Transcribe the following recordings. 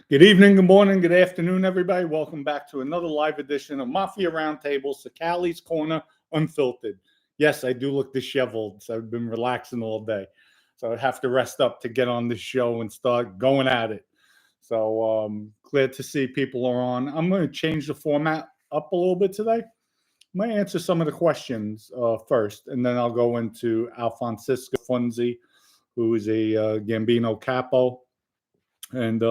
Good evening, good morning, good afternoon, everybody. Welcome back to another live edition of Mafia Roundtable, Cicale's Corner, Unfiltered. Yes, I do look disheveled, so I've been relaxing all day. So I have to rest up to get on this show and start going at it. So glad to see people are on. I'm going to change the format up a little bit today. I'm going to answer some of the questions first, and then I'll go into Alphonse, Sisca, Funzi, who is a Gambino Capo, and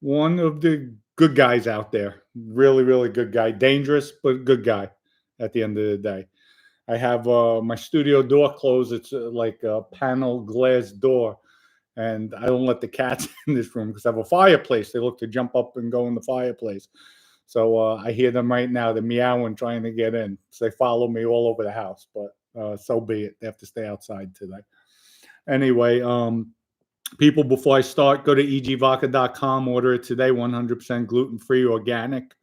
one of the good guys out there. Really, really good guy. Dangerous, but good guy at the end of the day. I have my studio door closed. It's like a panel glass door. And I don't let the cats in this room because I have a fireplace. They look to jump up and go in the fireplace. So I hear them right now. They're meowing, trying to get in. So they follow me all over the house. But so be it. They have to stay outside today. Anyway, people, before I start, go to egvodka.com, order it today, 100% gluten-free, organic.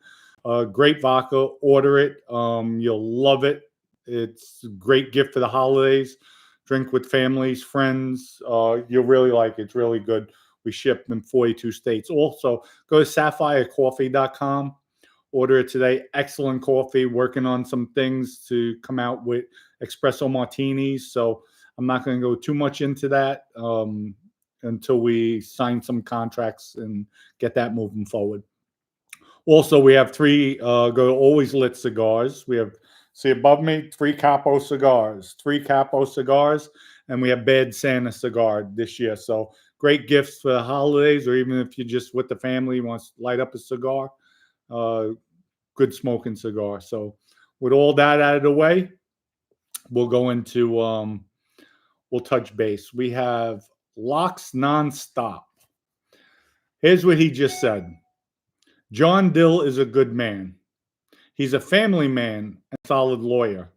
Great vodka, order it. You'll love it. It's a great gift for the holidays. Drink with families, friends. You'll really like it. It's really good. We ship in 42 states. Also, go to sapphirecoffee.com, order it today. Excellent coffee, working on some things to come out with espresso martinis. So I'm not going to go too much into that. Until we sign some contracts and get that moving forward. Also, we have three go Always Lit cigars. We have, see above me, three Capo cigars, and we have Bad Santa cigar this year. So great gifts for the holidays, or even if you're just with the family, you want to light up a cigar, good smoking cigar. So with all that out of the way, we'll go into, we'll touch base. We have Locks Nonstop. Here's what he just said. John Dill is a good man. He's a family man and solid lawyer.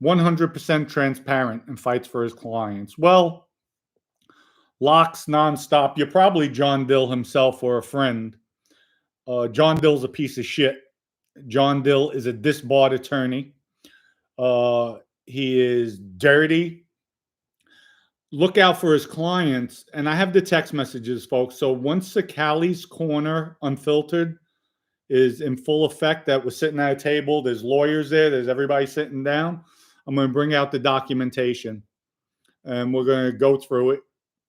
100% transparent and fights for his clients. Well, Locks Nonstop, you're probably John Dill himself or a friend. John Dill's a piece of shit. John Dill is a disbarred attorney. He is dirty. Look out for his clients. And I have the text messages, folks. So once Cicale's Corner Unfiltered is in full effect, that we're sitting at a table, there's lawyers there, there's everybody sitting down, I'm going to bring out the documentation. And we're going to go through it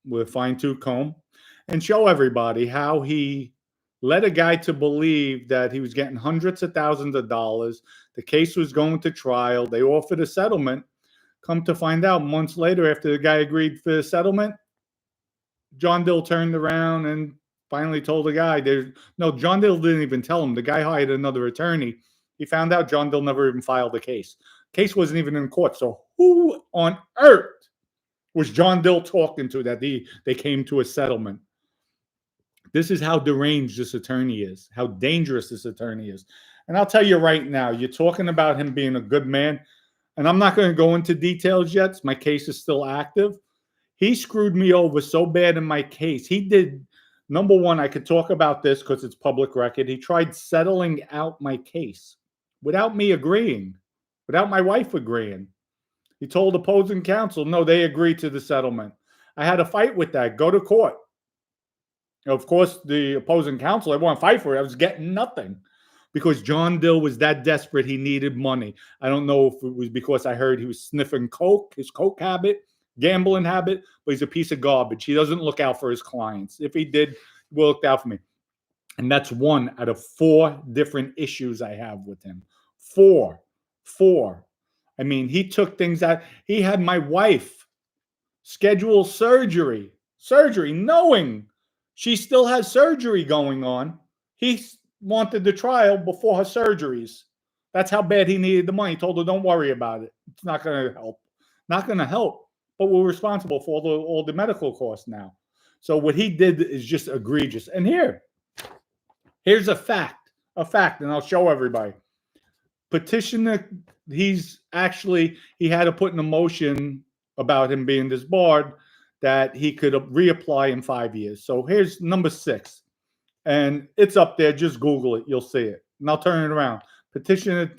with a fine-tooth comb and show everybody how he led a guy to believe that he was getting hundreds of thousands of dollars. The case was going to trial. They offered a settlement. Come to find out, months later, after the guy agreed for the settlement, John Dill turned around and finally told the guy, John Dill didn't even tell him. The guy hired another attorney. He found out John Dill never even filed the case. Case wasn't even in court. So who on earth was John Dill talking to that they came to a settlement? This is how deranged this attorney is, how dangerous this attorney is. And I'll tell you right now, you're talking about him being a good man. And I'm not going to go into details yet. My case is still active. He screwed me over so bad in my case. He did, number one, I could talk about this because it's public record. He tried settling out my case without me agreeing, without my wife agreeing. He told opposing counsel, no, they agreed to the settlement. I had a fight with that, go to court. Of course, the opposing counsel, I want to fight for it. I was getting nothing. Because John Dill was that desperate, he needed money. I don't know if it was because I heard he was sniffing coke, his coke habit, gambling habit, but he's a piece of garbage. He doesn't look out for his clients. If he did, he looked out for me. And that's one out of 4 different issues I have with him. 4. I mean, he took things out. He had my wife schedule surgery, knowing she still has surgery going on. He wanted the trial before her surgeries. That's how bad he needed the money. He told her, don't worry about it. It's not going to help. Not going to help. But we're responsible for all the medical costs now. So what he did is just egregious. And here's a fact, and I'll show everybody. Petitioner, he had to put in a motion about him being disbarred that he could reapply in 5 years. So here's number 6. And it's up there. Just Google it. You'll see it. And I'll turn it around. Petitioner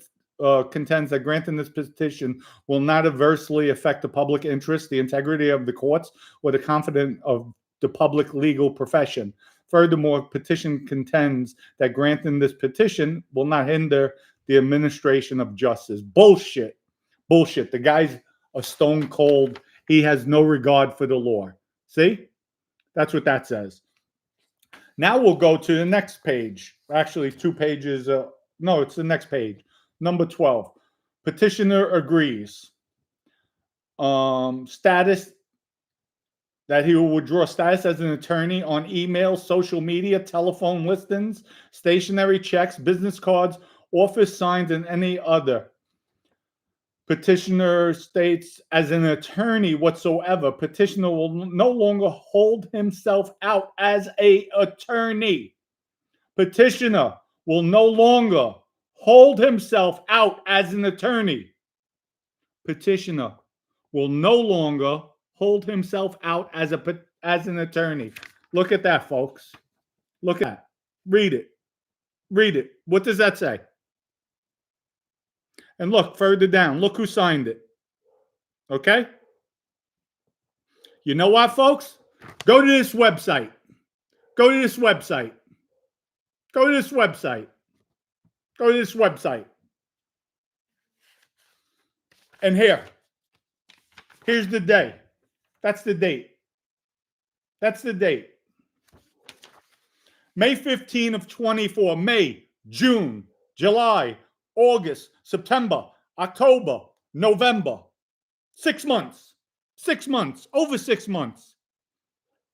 contends that granting this petition will not adversely affect the public interest, the integrity of the courts, or the confidence of the public legal profession. Furthermore, petition contends that granting this petition will not hinder the administration of justice. Bullshit. Bullshit. The guy's a stone cold. He has no regard for the law. See? That's what that says. Now we'll go to the next page. Actually, 2 pages. No, it's the next page. Number 12. Petitioner agrees. Status that he will withdraw status as an attorney on email, social media, telephone listings, stationery checks, business cards, office signs, and any other. Petitioner states, as an attorney whatsoever, petitioner will no longer hold himself out as an attorney. Petitioner will no longer hold himself out as an attorney. Petitioner will no longer hold himself out as an attorney. Look at that, folks. Look at that. Read it. Read it. What does that say? And look further down. Look who signed it. Okay? You know what, folks? Go to this website. Go to this website. Go to this website. Go to this website. And here's the day. That's the date. That's the date. May 15 of 24. May, June, July, August, September, October, November. 6 months. 6 months. Over 6 months.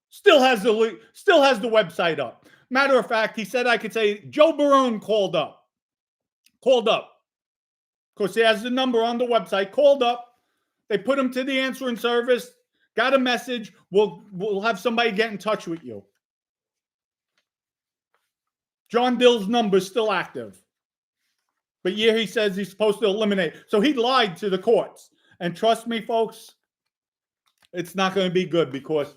Still has the website up. Matter of fact, he said I could say Joe Barone called up. Called up. Of course, he has the number on the website. Called up. They put him to the answering service. Got a message. We'll have somebody get in touch with you. John Dill's number is still active. But yeah, he says he's supposed to eliminate. So he lied to the courts. And trust me, folks, it's not going to be good because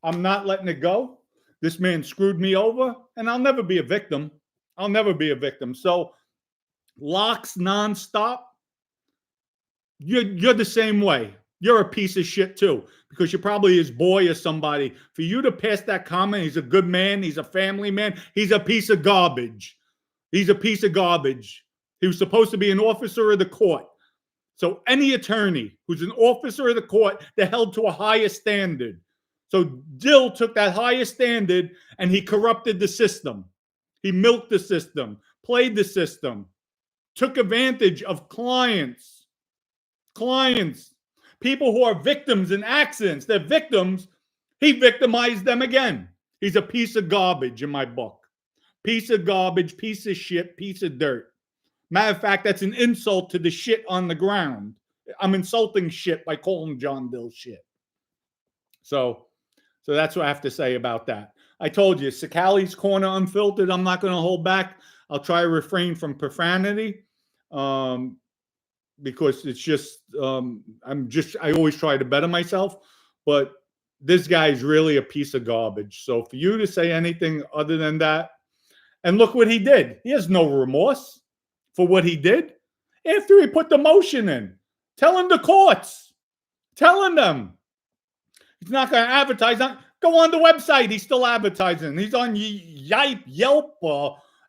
I'm not letting it go. This man screwed me over, and I'll never be a victim. I'll never be a victim. So locks nonstop. You're the same way. You're a piece of shit too, because you're probably his boy or somebody. For you to pass that comment, he's a good man. He's a family man. He's a piece of garbage. He's a piece of garbage. He was supposed to be an officer of the court. So any attorney who's an officer of the court, they're held to a higher standard. So Dill took that higher standard and he corrupted the system. He milked the system, played the system, took advantage of clients, people who are victims in accidents. They're victims. He victimized them again. He's a piece of garbage in my book. Piece of garbage, piece of shit, piece of dirt. Matter of fact, that's an insult to the shit on the ground. I'm insulting shit by calling John Dill shit. So that's what I have to say about that. I told you, Cicale's Corner Unfiltered. I'm not going to hold back. I'll try to refrain from profanity because it's just, I always try to better myself. But this guy is really a piece of garbage. So for you to say anything other than that, and look what he did. He has no remorse for what he did after he put the motion in, telling the courts, telling them he's not going to advertise. Go on the website. He's still advertising. He's on Yelp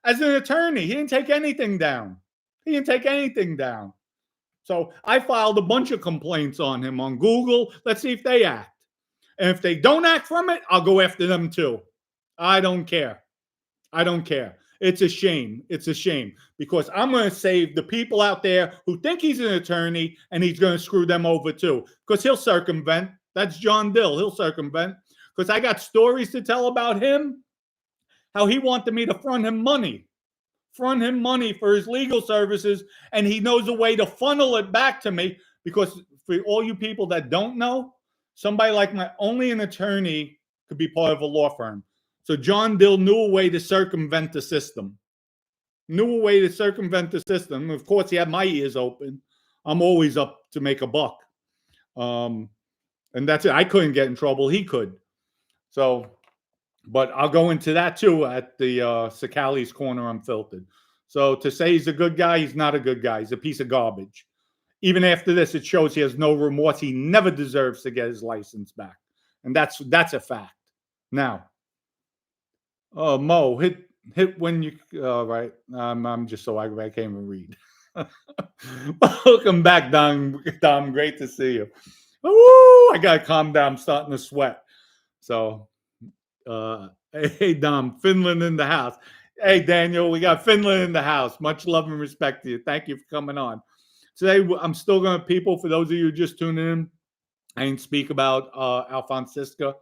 as an attorney. He didn't take anything down. So I filed a bunch of complaints on him on Google. Let's see if they act. And if they don't act from it, I'll go after them too. I don't care. It's a shame. It's a shame because I'm going to save the people out there who think he's an attorney and he's going to screw them over too because he'll circumvent. That's John Dill. He'll circumvent because I got stories to tell about him, how he wanted me to front him money for his legal services, and he knows a way to funnel it back to me because for all you people that don't know, somebody like only an attorney could be part of a law firm. So John Dill knew a way to circumvent the system. Of course, he had my ears open. I'm always up to make a buck. And that's it. I couldn't get in trouble. He could. So, but I'll go into that too at the Cicale's Corner Unfiltered. So to say he's a good guy, he's not a good guy. He's a piece of garbage. Even after this, it shows he has no remorse. He never deserves to get his license back. And that's a fact. Now, Mo, hit when you. All right. I'm just so aggravated. I can't even read. Welcome back, Dom. Dom, great to see you. Woo! I gotta calm down. I'm starting to sweat. So, hey, Dom, Finland in the house. Hey, Daniel, we got Finland in the house. Much love and respect to you. Thank you for coming on. Today, I'm still going to people. For those of you just tuning in, I didn't speak about Alphonse Sisca.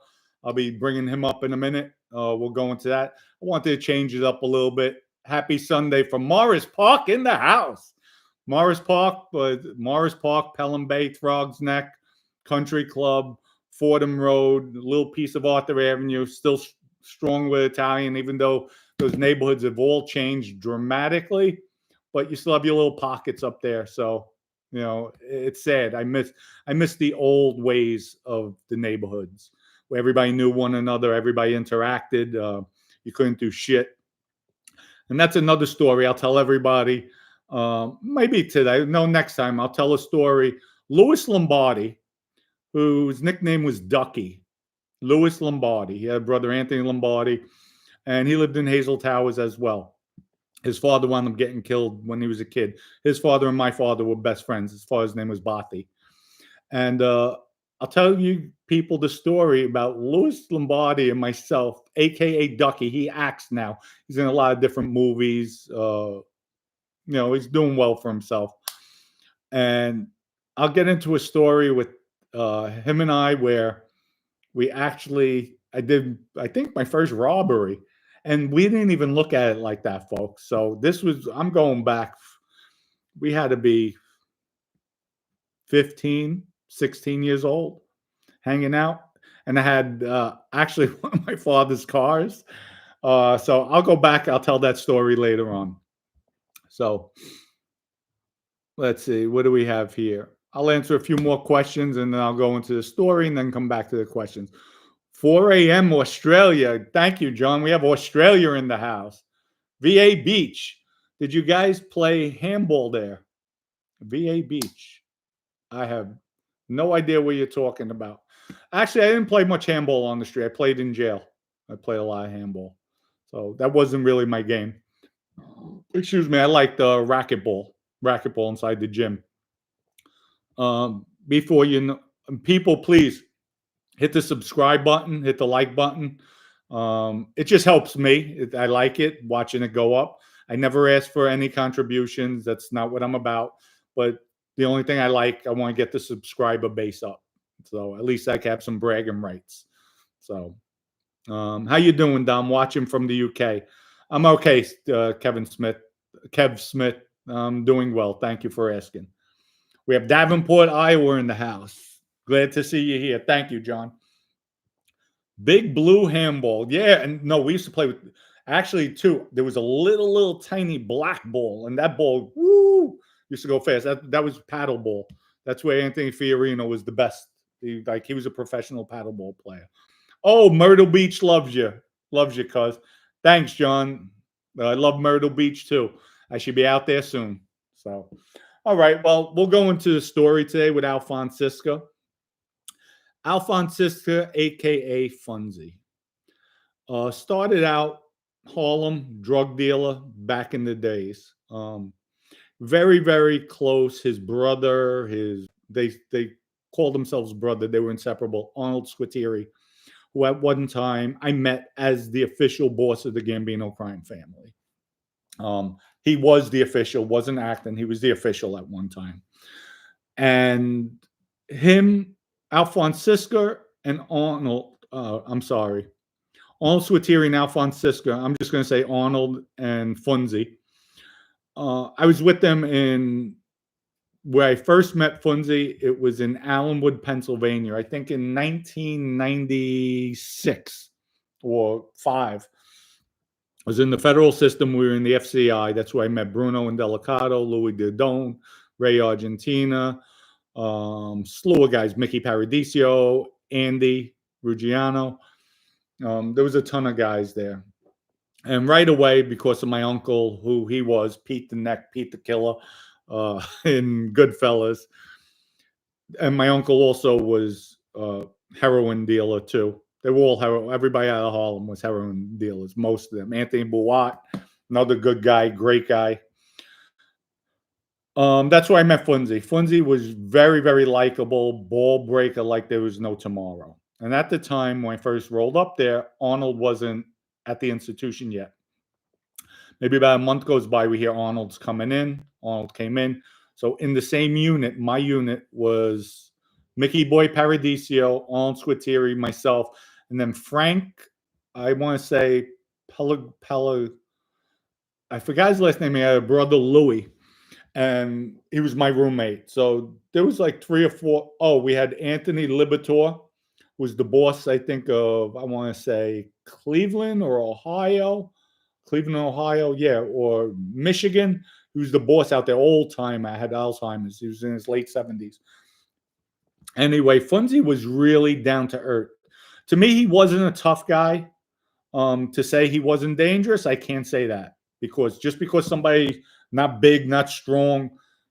I'll be bringing him up in a minute. We'll go into that. I wanted to change it up a little bit. Happy Sunday from Morris Park in the house. Morris Park, Pelham Bay, Throgs Neck, Country Club, Fordham Road, a little piece of Arthur Avenue, still strong with Italian, even though those neighborhoods have all changed dramatically, but you still have your little pockets up there. So, it's sad. I miss the old ways of the neighborhoods where everybody knew one another, everybody interacted. You couldn't do shit. And that's another story I'll tell everybody. Maybe today, no, next time I'll tell a story. Louis Lombardi, whose nickname was Ducky. Louis Lombardi. He had a brother, Anthony Lombardi, and he lived in Hazel Towers as well. His father wound up getting killed when he was a kid. His father and my father were best friends. His father's name was Bati. And I'll tell you people the story about Louis Lombardi and myself, a.k.a. Ducky. He acts now. He's in a lot of different movies. He's doing well for himself. And I'll get into a story with him and I where I did, I think, my first robbery. And we didn't even look at it like that, folks. So I'm going back. We had to be 15, 16 years old, hanging out. And I had actually one of my father's cars. So I'll go back. I'll tell that story later on. So let's see. What do we have here? I'll answer a few more questions and then I'll go into the story and then come back to the questions. 4 a.m. Australia. Thank you, John. We have Australia in the house. VA Beach. Did you guys play handball there? VA Beach. I have no idea what you're talking about. Actually, I didn't play much handball on the street. I played in jail. I played a lot of handball. So that wasn't really my game. Excuse me. I liked racquetball inside the gym. Before you know, people, please hit the subscribe button, hit the like button. It just helps me. I like it, watching it go up. I never ask for any contributions. That's not what I'm about. But the only thing I want to get the subscriber base up. So at least I can have some bragging rights. So how you doing, Dom? Watching from the UK. I'm okay, Kev Smith. I'm doing well. Thank you for asking. We have Davenport, Iowa in the house. Glad to see you here. Thank you, John. Big blue handball. Yeah, and no, we used to play with, actually, too, there was a little tiny black ball, and that ball, used to go fast. That was paddle ball. That's where Anthony Fiorino was the best. He was a professional paddle ball player. Oh, Myrtle Beach loves you. Loves you, cuz. Thanks, John. I love Myrtle Beach, too. I should be out there soon. So, all right. Well, we'll go into the story today with Alphonse Sisca. Alphonse Sisca, a.k.a. Funzi. Started out Harlem, drug dealer back in the days. Very, very close. His brother, they called themselves brother. They were inseparable. Arnold Squitieri, who at one time I met as the official boss of the Gambino crime family. He was the official, wasn't acting. He was the official at one time. And him, Alphonse Sisca, and Arnold Squitieri and Alphonse Sisca. I'm just going to say Arnold and Funzi. I was with them in where I first met Funzi. It was in Allenwood, Pennsylvania. I think in 1996 or 5. I was in the federal system. We were in the FCI. That's where I met Bruno Indelicato, Louis Dodone, Ray Argentina, slew of guys, Mickey Paradiso, Andy Ruggiano. There was a ton of guys there. And right away, because of my uncle, who he was, Pete the Neck, Pete the Killer, in Goodfellas. And my uncle also was a heroin dealer too. They were all heroin. Everybody out of Harlem was heroin dealers, most of them. Anthony Buat, another good guy, great guy. That's where I met Funzi. Funzi was very, very likable, ball breaker like there was no tomorrow. And at the time when I first rolled up there, Arnold wasn't at the institution yet. Maybe about a month goes by, we hear Arnold's coming in. Arnold came in. So in the same unit, my unit was Mickey Boy Paradiso, Arnold Squitieri, myself, and then Frank, I want to say Pella, I forgot his last name. He had a brother, Louis, and he was my roommate. So there was like 3 or 4. Oh, we had Anthony Libator, was the boss, I think, of, I want to say, Cleveland or Ohio. Cleveland, Ohio, yeah, or Michigan. He was the boss out there, old time. I had Alzheimer's. He was in his late 70s. Anyway, Funzi was really down to earth. To me, he wasn't a tough guy. To say he wasn't dangerous, I can't say that, because just because somebody not big, not strong,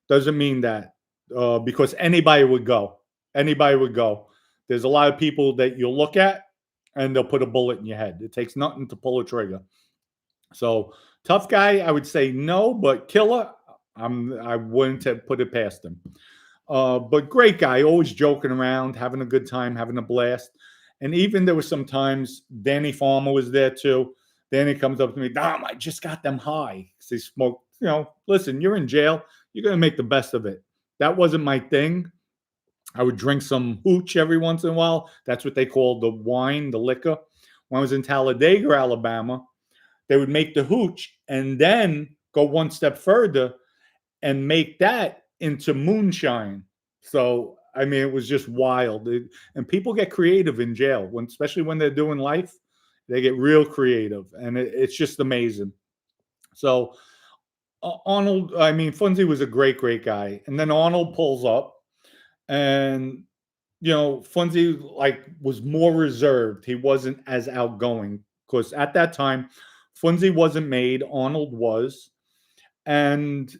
doesn't mean that. Because anybody would go. Anybody would go. There's a lot of people that you'll look at and they'll put a bullet in your head. It takes nothing to pull a trigger. So tough guy, I would say no, but killer, I wouldn't have put it past him. But great guy, always joking around, having a good time, having a blast. And even there was some times Danny Farmer was there too. Danny comes up to me, Dom, I just got them high. Because he smoked, listen, you're in jail. You're going to make the best of it. That wasn't my thing. I would drink some hooch every once in a while. That's what they called the wine, the liquor. When I was in Talladega, Alabama, they would make the hooch and then go one step further and make that into moonshine. So, I mean, it was just wild. And people get creative in jail, especially when they're doing life. They get real creative, and it's just amazing. So, Funzi was a great, great guy. And then Arnold pulls up, and Funzi was more reserved. He wasn't as outgoing because at that time, Funzi wasn't made. Arnold was, and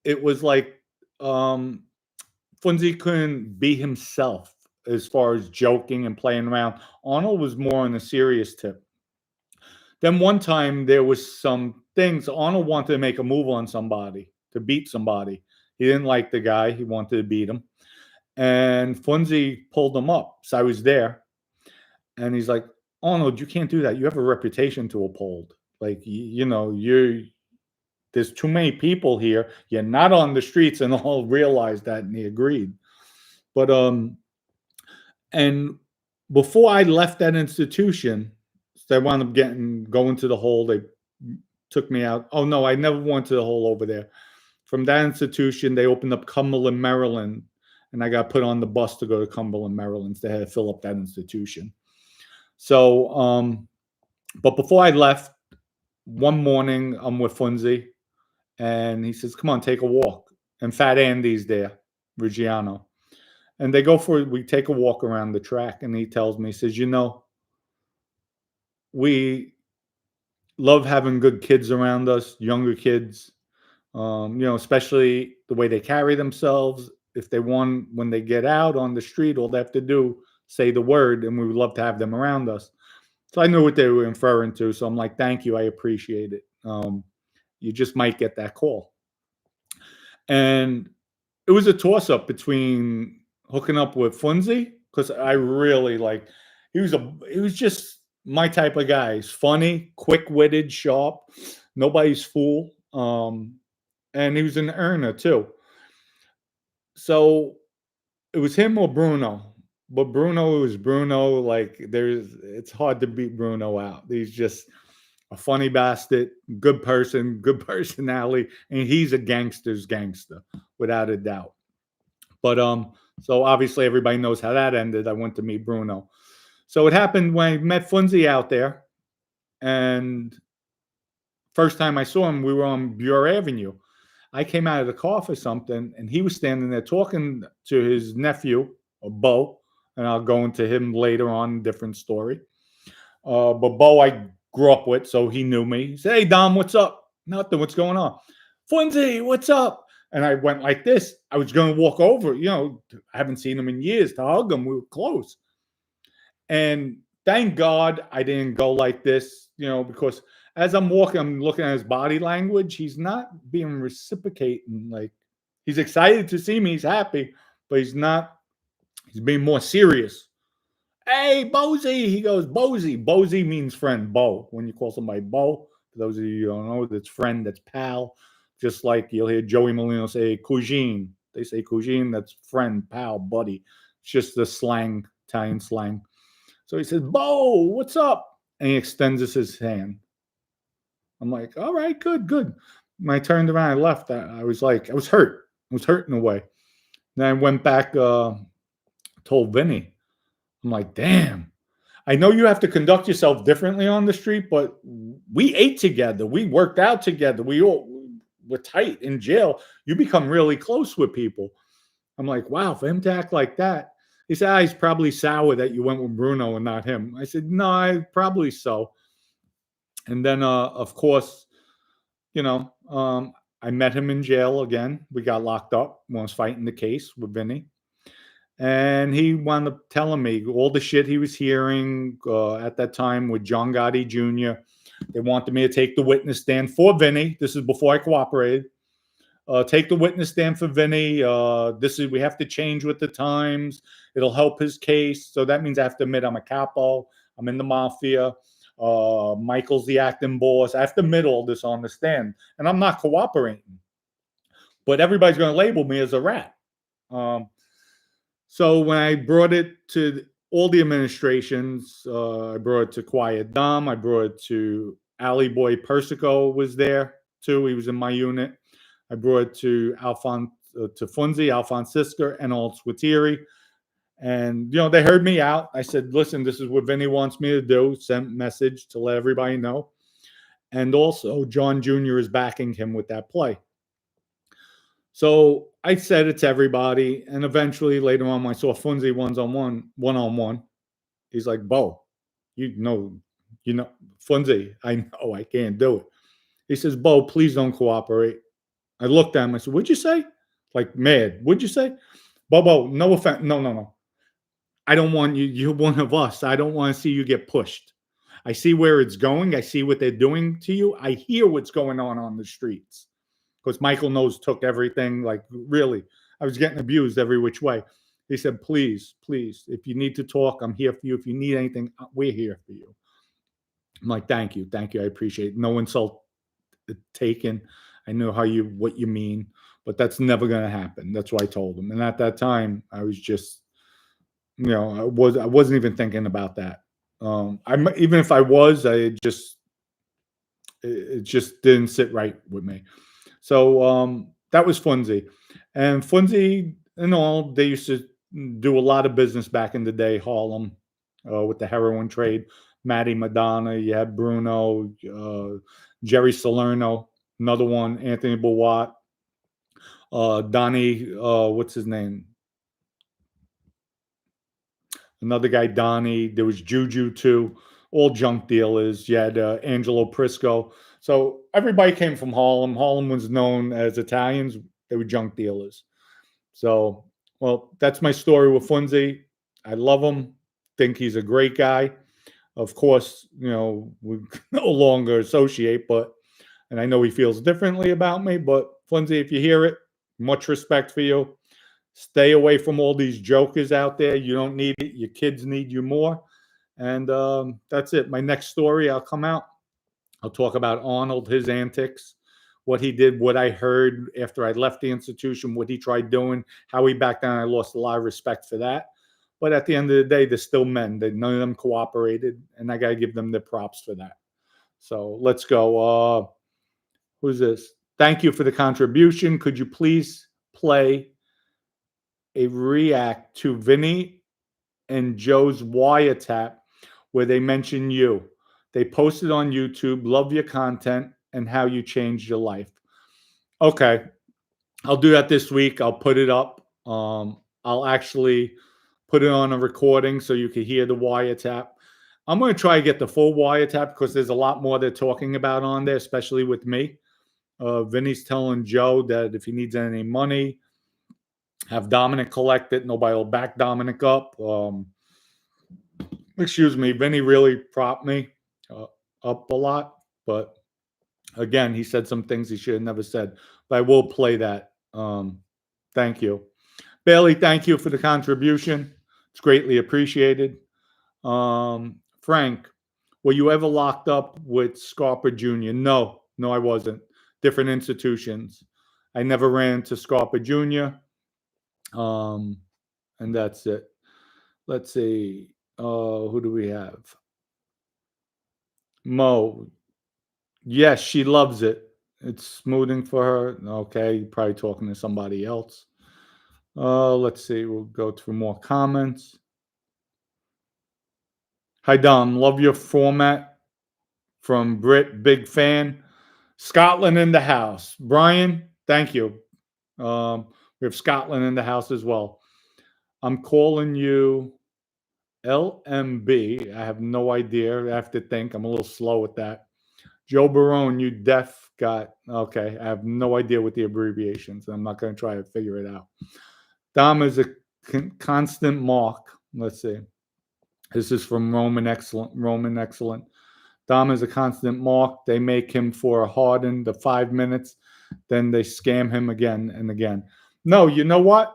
it was like Funzi couldn't be himself as far as joking and playing around. Arnold was more on a serious tip. Then one time there was some things. Arnold wanted to make a move on somebody, to beat somebody. He didn't like the guy. He wanted to beat him. And Funzi pulled him up. So I was there. And he's like, Arnold, you can't do that. You have a reputation to uphold. Like, there's too many people here. You're not on the streets, and all realized that, and he agreed. But and before I left that institution, so I wound up going to the hole. They took me out. Oh no, I never went to the hole over there. From that institution, they opened up Cumberland, Maryland, and I got put on the bus to go to Cumberland, Maryland. They had to fill up that institution. So, but before I left, one morning I'm with Funzi, and he says, "Come on, take a walk." And Fat Andy's there, Reggiano, and we take a walk around the track, and he tells me, he says, we love having good kids around us, younger kids, especially the way they carry themselves. If when they get out on the street, all they have to do, say the word, and we would love to have them around us. So I knew what they were referring to. So I'm like, thank you. I appreciate it. You just might get that call. And it was a toss up between hooking up with Funzi, because I really he was just my type of guy. He's funny, quick witted, sharp, nobody's fool. And he was an earner too. So it was him or Bruno. But Bruno was Bruno. It's hard to beat Bruno out. He's just a funny bastard, good person, good personality, and he's a gangster's gangster, without a doubt. But so obviously everybody knows how that ended. I went to meet Bruno. So it happened when I met Funzi out there, and first time I saw him, we were on Bureau Avenue. I came out of the car for something, and he was standing there talking to his nephew, Bo, and I'll go into him later on, different story. But Bo I grew up with, so he knew me. He said, "Hey, Dom, what's up?" "Nothing, what's going on?" "Funzi, what's up?" And I went like this. I was going to walk over, I haven't seen him in years, to hug him. We were close. And thank God I didn't go like this, because as I'm walking, I'm looking at his body language. He's not being reciprocating. Like, he's excited to see me. He's happy, but he's not. He's being more serious. Hey, Bozy. He goes, Bozy. Bozy means friend, Bo. When you call somebody Bo, for those of you who don't know, that's friend, that's pal. Just like you'll hear Joey Molino say cousine. They say cousine, that's friend, pal, buddy. It's just the slang, Italian slang. So he says, Bo, what's up? And he extends us his hand. I'm like, all right, good, good. When I turned around, I left. I was like, I was hurt. I was hurt in a way. Then I went back, told Vinny. I'm like, damn. I know you have to conduct yourself differently on the street, but we ate together. We worked out together. We all were tight in jail. You become really close with people. I'm like, wow, for him to act like that. He said, he's probably sour that you went with Bruno and not him. I said, no, probably so. And then, of course, I met him in jail again. We got locked up when I was fighting the case with Vinny. And he wound up telling me all the shit he was hearing at that time with John Gotti Jr. They wanted me to take the witness stand for Vinny. This is before I cooperated. Take the witness stand for Vinny. We have to change with the times. It'll help his case. So that means I have to admit I'm a capo. I'm in the mafia. Michael's the acting boss. I have to admit all this on the stand. And I'm not cooperating. But everybody's going to label me as a rat. So when I brought it to all the administrations, I brought it to Quiet Dom. I brought it to Alley Boy Persico was there too. He was in my unit. I brought it to Alphonse, to Funzi, Alphonse Sisca, and Alt Swatiri. And, they heard me out. I said, listen, this is what Vinny wants me to do. Sent message to let everybody know. And also, John Jr. is backing him with that play. So I said it to everybody. And eventually, later on, when I saw Funzi one-on-one, he's like, Bo, Funzi, I know I can't do it. He says, Bo, please don't cooperate. I looked at him. I said, what'd you say? Like, mad. What'd you say? Bo, no offense. No. I don't want you. You're one of us. I don't want to see you get pushed. I see where it's going. I see what they're doing to you. I hear what's going on the streets. Because Michael took everything. Like, really, I was getting abused every which way. He said, please, if you need to talk, I'm here for you. If you need anything, we're here for you. I'm like, thank you. I appreciate it. No insult taken. I know what you mean, but that's never going to happen. That's what I told him. And at that time, I was just, I wasn't even thinking about that. Even if I was, it just didn't sit right with me. So that was Funzi. And Funzi and all, they used to do a lot of business back in the day, Harlem, with the heroin trade. Matty Madonna, you had Bruno, Jerry Salerno, another one, Anthony Bawat, Donnie, what's his name? Another guy, Donnie. There was Juju too. All junk dealers. You had Angelo Prisco. So everybody came from Harlem. Harlem was known as Italians. They were junk dealers. So, well, that's my story with Funzi. I love him. Think he's a great guy. Of course, we no longer associate, and I know he feels differently about me, but Funzi, if you hear it, much respect for you. Stay away from all these jokers out there. You don't need it. Your kids need you more. And that's it. My next story, I'll come out. I'll talk about Arnold, his antics, what he did, what I heard after I left the institution, what he tried doing, how he backed down. I lost a lot of respect for that. But at the end of the day, they're still men. None of them cooperated, and I got to give them the props for that. So let's go. Who's this? Thank you for the contribution. Could you please play a react to Vinny and Joe's wiretap where they mention you? They posted on YouTube. Love your content and how you changed your life. Okay. I'll do that this week. I'll put it up. I'll actually put it on a recording so you can hear the wiretap. I'm going to try to get the full wiretap because there's a lot more they're talking about on there, especially with me. Vinny's telling Joe that if he needs any money, have Dominick collect it. Nobody will back Dominick up. Excuse me, Vinny really propped me uh, up a lot, but again, he said some things he should have never said. But I will play that. Thank you. Bailey, thank you for the contribution. It's greatly appreciated. Frank, were you ever locked up with Scarpa Jr.? No, no, I wasn't. Different institutions. I never ran to Scarpa Jr. And that's it. Let's see. Who do we have? Mo. Yes, she loves it. It's smoothing for her. Okay, probably talking to somebody else. Let's see. We'll go through more comments. Hi, Dom. Love your format. From Brit, big fan. Scotland in the house. Brian, thank you. We have Scotland in the house as well. I'm calling you LMB. I have no idea. I have to think. I'm a little slow with that. Joe Barone, you deaf got. Okay, I have no idea what the abbreviations. I'm not going to try to figure it out. Dom is a constant mark. Let's see. This is from Roman Excellent. Roman Excellent. Dom is a constant mark. They make him for a harden the 5 minutes. Then they scam him again and again. No, you know what?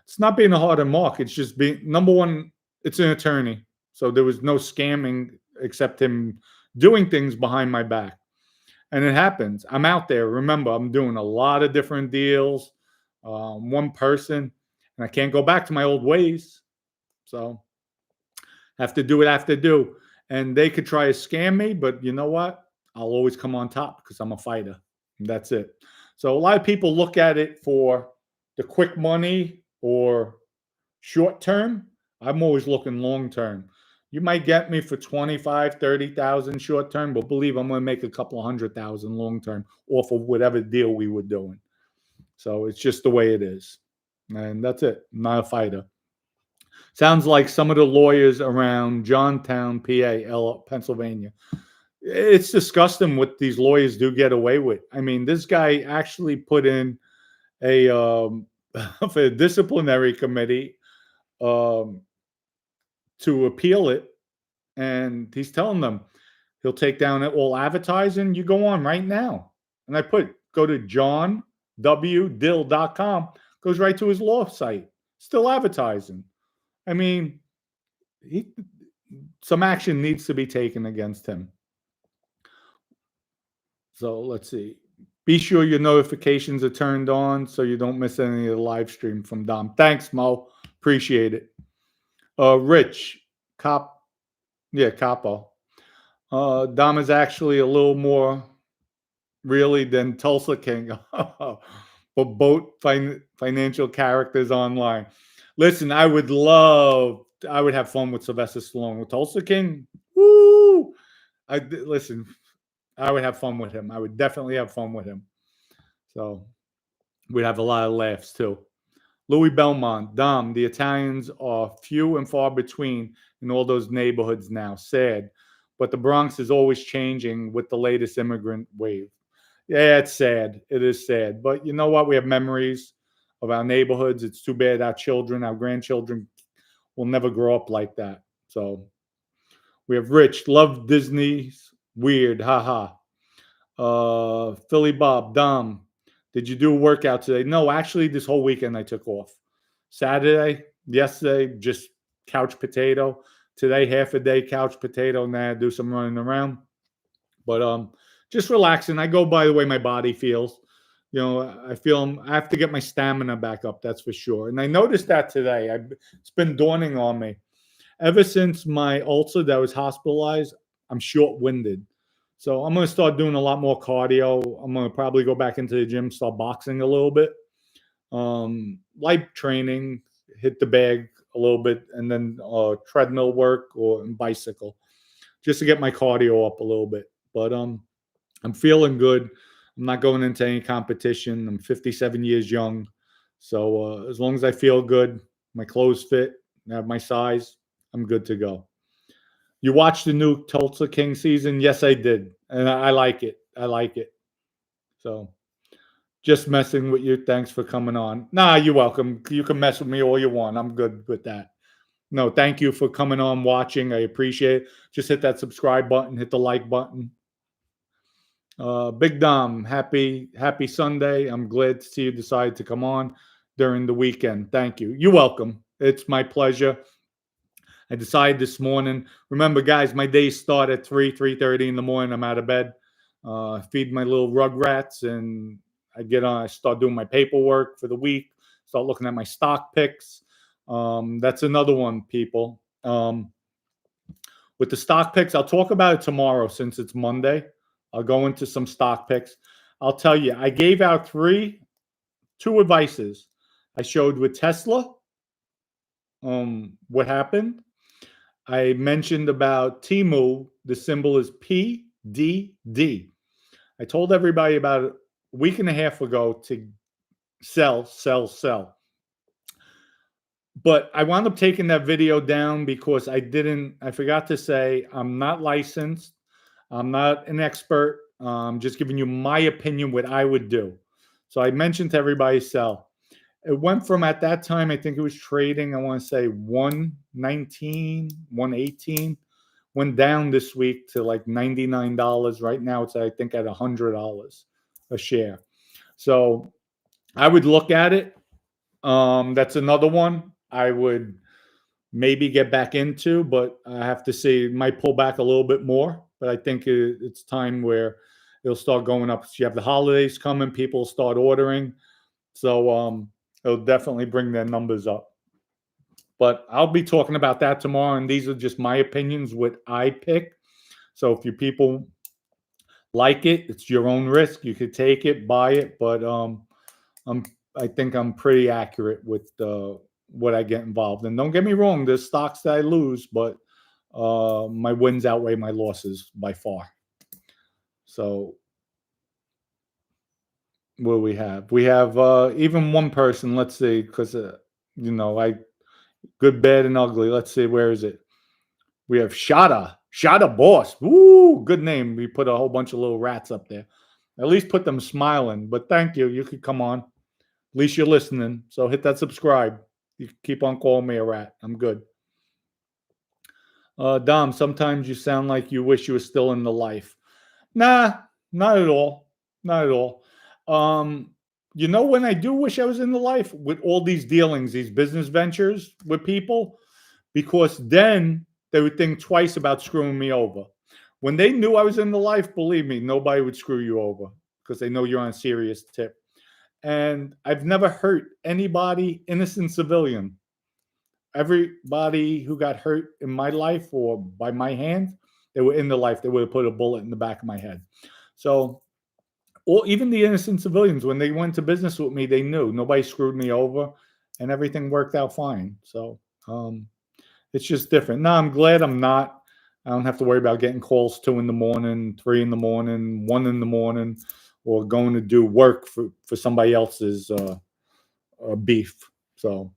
It's not being a hardened mark. It's just being, number one, it's an attorney. So there was no scamming except him doing things behind my back. And it happens. I'm out there. Remember, I'm doing a lot of different deals. One person. And I can't go back to my old ways. So have to do what I have to do. And they could try to scam me, but you know what? I'll always come on top because I'm a fighter. And that's it. So a lot of people look at it for the quick money or short term. I'm always looking long term. You might get me for 25, 30,000 short term, but believe I'm going to make a couple of 100,000 long term off of whatever deal we were doing. So it's just the way it is. And that's it. I'm not a fighter. Sounds like some of the lawyers around Johnstown, PA, Pennsylvania. It's disgusting what these lawyers do get away with. I mean, this guy actually put in a for a disciplinary committee to appeal it, and he's telling them he'll take down all advertising. You go on right now, and I go to johnwdill.com, goes right to his law site, still advertising. I mean, some action needs to be taken against him. So let's see. Be sure your notifications are turned on so you don't miss any of the live stream from Dom. Thanks, Mo. Appreciate it. Rich, Capo. Dom is actually a little more really than Tulsa King. For both financial characters online. Listen, I would have fun with Sylvester Stallone. With Tulsa King, woo! Listen, I would have fun with him. I would definitely have fun with him. So we'd have a lot of laughs too. Louis Belmont, Dom, the Italians are few and far between in all those neighborhoods now. Sad. But the Bronx is always changing with the latest immigrant wave. Yeah, it's sad. It is sad. But you know what? We have memories of our neighborhoods. It's too bad our children, our grandchildren will never grow up like that. So we have Rich, love Disney's weird, haha. Philly Bob, Dom, did you do a workout today? No, actually, this whole weekend I took off. Saturday, yesterday, just couch potato. Today, half a day couch potato. Now I do some running around. But just relaxing. I go by the way my body feels. You know, I have to get my stamina back up. That's for sure. And I noticed that today. It's been dawning on me. Ever since my ulcer that was hospitalized, I'm short-winded. So I'm going to start doing a lot more cardio. I'm going to probably go back into the gym, start boxing a little bit. Light training, hit the bag a little bit, and then treadmill work or bicycle just to get my cardio up a little bit. But I'm feeling good. I'm not going into any competition. I'm 57 years young. So as long as I feel good, my clothes fit, I have my size, I'm good to go. You watched the new Tulsa King season? Yes, I did. And I like it. I like it. So just messing with you. Thanks for coming on. Nah, you're welcome. You can mess with me all you want. I'm good with that. No, thank you for coming on, watching. I appreciate it. Just hit that subscribe button, hit the like button. Big Dom, happy Sunday. I'm glad to see you decide to come on during the weekend. Thank you. You're welcome. It's my pleasure. I decided this morning. Remember, guys, my days start at 3:30 in the morning. I'm out of bed, feed my little rugrats, and I get on. I start doing my paperwork for the week. Start looking at my stock picks. That's another one, people. With the stock picks, I'll talk about it tomorrow since it's Monday. I'll go into some stock picks. I'll tell you, I gave out two advices. I showed with Tesla, what happened. I mentioned about Temu. The symbol is PDD. I told everybody about a week and a half ago to sell. But I wound up taking that video down because I forgot to say I'm not licensed. I'm not an expert. I'm just giving you my opinion, what I would do. So I mentioned to everybody sell. It went from, at that time, I think it was trading, I want to say 119, 118. Went down this week to like $99. Right now it's, I think, at $100 a share. So I would look at it. That's another one I would maybe get back into, but I have to say it might pull back a little bit more. But I think it's time where it'll start going up. You have the holidays coming, people start ordering. So it'll definitely bring their numbers up. But I'll be talking about that tomorrow, and these are just my opinions, what I pick. So if you people like it, it's your own risk. You could take it, buy it, but I think I'm pretty accurate with what I get involved. And don't get me wrong, there's stocks that I lose, but my wins outweigh my losses by far. So what do we have? We have even one person. Let's see, because good, bad, and ugly. Let's see, where is it? We have Shada Boss. Woo, good name. We put a whole bunch of little rats up there. At least put them smiling. But thank you. You could come on. At least you're listening. So hit that subscribe. You can keep on calling me a rat. I'm good. Dom, sometimes you sound like you wish you were still in the life. Nah, not at all. Not at all. When I do wish I was in the life with all these dealings, these business ventures with people, because then they would think twice about screwing me over. When they knew I was in the life, believe me, nobody would screw you over because they know you're on a serious tip. And I've never hurt anybody, innocent civilian. Everybody who got hurt in my life or by my hand, they were in the life. They would have put a bullet in the back of my head. So, or even the innocent civilians, when they went to business with me, they knew nobody screwed me over, and everything worked out fine. So it's just different. No, I'm glad I'm not. I don't have to worry about getting calls 2 a.m, 3 a.m, 1 a.m, or going to do work for somebody else's beef. So,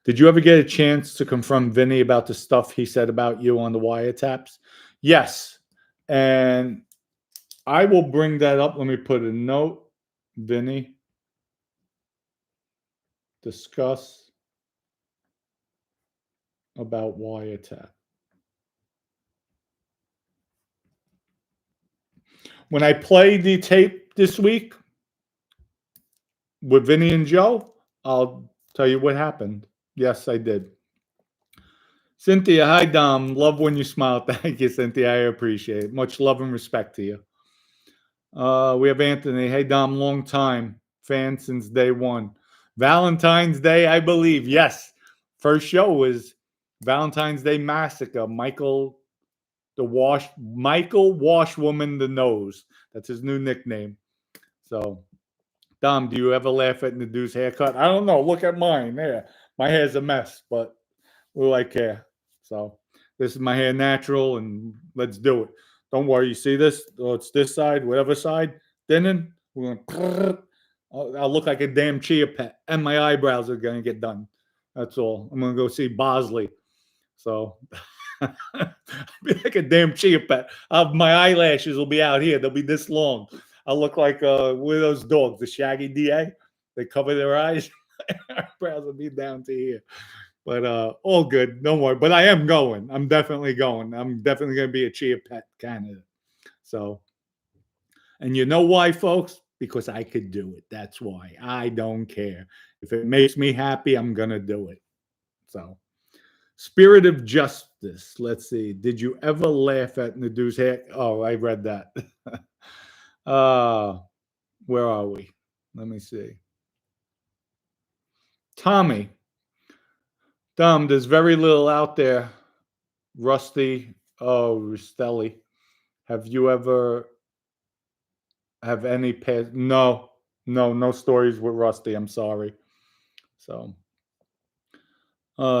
did you ever get a chance to confront Vinny about the stuff he said about you on the wiretaps? Yes. And I will bring that up. Let me put a note. Vinny, discuss about wiretap. When I play the tape this week with Vinny and Joe, I'll tell you what happened. Yes, I did. Cynthia, hi, Dom. Love when you smile. Thank you, Cynthia. I appreciate it. Much love and respect to you. We have Anthony. Hey, Dom, long time fan since day one. Valentine's Day, I believe. Yes. First show was Valentine's Day Massacre. Michael Washwoman the Nose. That's his new nickname. So, Dom, do you ever laugh at Nadu's haircut? I don't know. Look at mine. There. My hair's a mess, but we like hair. So, this is my hair natural, and let's do it. Don't worry. You see this? Oh, it's this side, whatever side. Thinning. We're going to. I'll look like a damn chia pet, and my eyebrows are going to get done. That's all. I'm going to go see Bosley. So, I'll be like a damn chia pet. My eyelashes will be out here. They'll be this long. I'll look like one of those dogs, the Shaggy DA. They cover their eyes. Eyebrows will be down to here. But all good. Don't worry. But I am going. I'm definitely going. I'm definitely going to be a Chia Pet candidate. So, and you know why, folks? Because I could do it. That's why. I don't care. If it makes me happy, I'm going to do it. So, spirit of justice. Let's see. Did you ever laugh at Nadu's hair? Oh, I read that. Where are we? Let me see. Tommy. Dom, there's very little out there. Rusty. Oh, Rustelli. Have you ever have any past? No, no stories with Rusty. I'm sorry. So,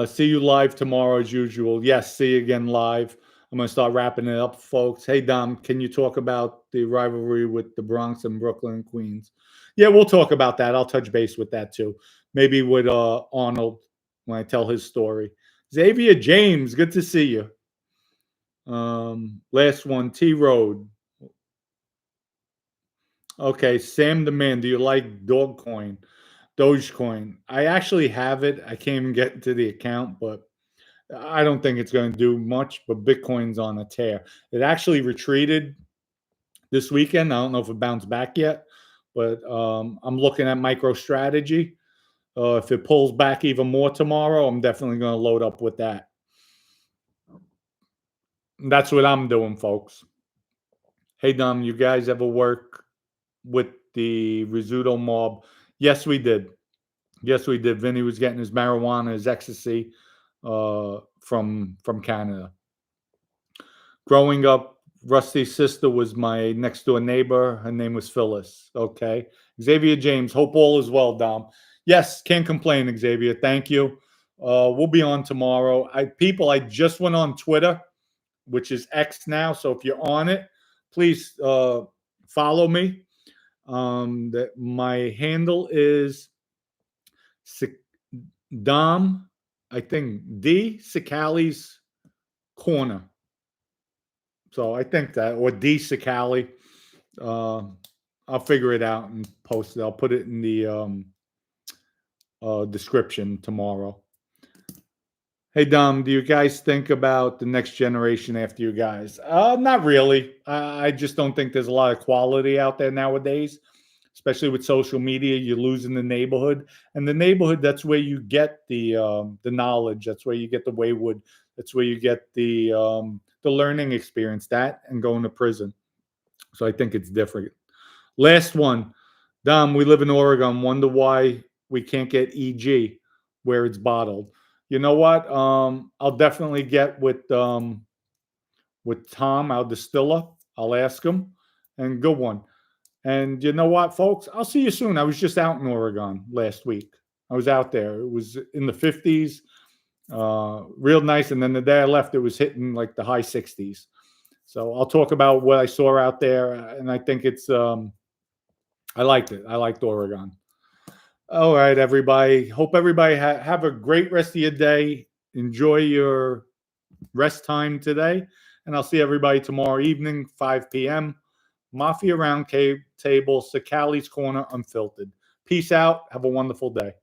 see you live tomorrow as usual. Yes, see you again live. I'm gonna start wrapping it up, folks. Hey Dom, can you talk about the rivalry with the Bronx and Brooklyn and Queens? Yeah, we'll talk about that. I'll touch base with that too. Maybe with Arnold when I tell his story. Xavier James, good to see you. Last one, T Road. Okay, Sam the Man, do you like Dogecoin? Dogecoin. I actually have it. I can't even get into the account, but I don't think it's going to do much. But Bitcoin's on a tear. It actually retreated this weekend. I don't know if it bounced back yet, but I'm looking at MicroStrategy. If it pulls back even more tomorrow, I'm definitely going to load up with that. And that's what I'm doing, folks. Hey, Dom, you guys ever work with the Rizzuto mob? Yes, we did. Vinny was getting his marijuana, his ecstasy from Canada. Growing up, Rusty's sister was my next door neighbor. Her name was Phyllis. Okay. Xavier James, hope all is well, Dom. Yes, can't complain, Xavier. Thank you. We'll be on tomorrow. I just went on Twitter, which is X now. So if you're on it, please follow me. My handle is Dom, I think D Cicale's Corner. So I think that, or D Cicale. I'll figure it out and post it. I'll put it in the description tomorrow. Hey Dom, do you guys think about the next generation after you guys? Not really. I just don't think there's a lot of quality out there nowadays, especially with social media. You're losing the neighborhood, and the neighborhood, that's where you get the knowledge. That's where you get the wayward. That's where you get the learning experience. That and going to prison. So I think it's different. Last one, Dom. We live in Oregon. Wonder why we can't get EG where it's bottled. You know what? I'll definitely get with Tom, our distiller. I'll ask him. And good one. And you know what, folks? I'll see you soon. I was just out in Oregon last week. I was out there. It was in the 50s, real nice. And then the day I left, it was hitting like the high 60s. So I'll talk about what I saw out there. And I think it's, I liked it. I liked Oregon. All right, everybody. Hope everybody have a great rest of your day. Enjoy your rest time today. And I'll see everybody tomorrow evening, 5 p.m. Mafia Round Table, Cicale's Corner, Unfiltered. Peace out. Have a wonderful day.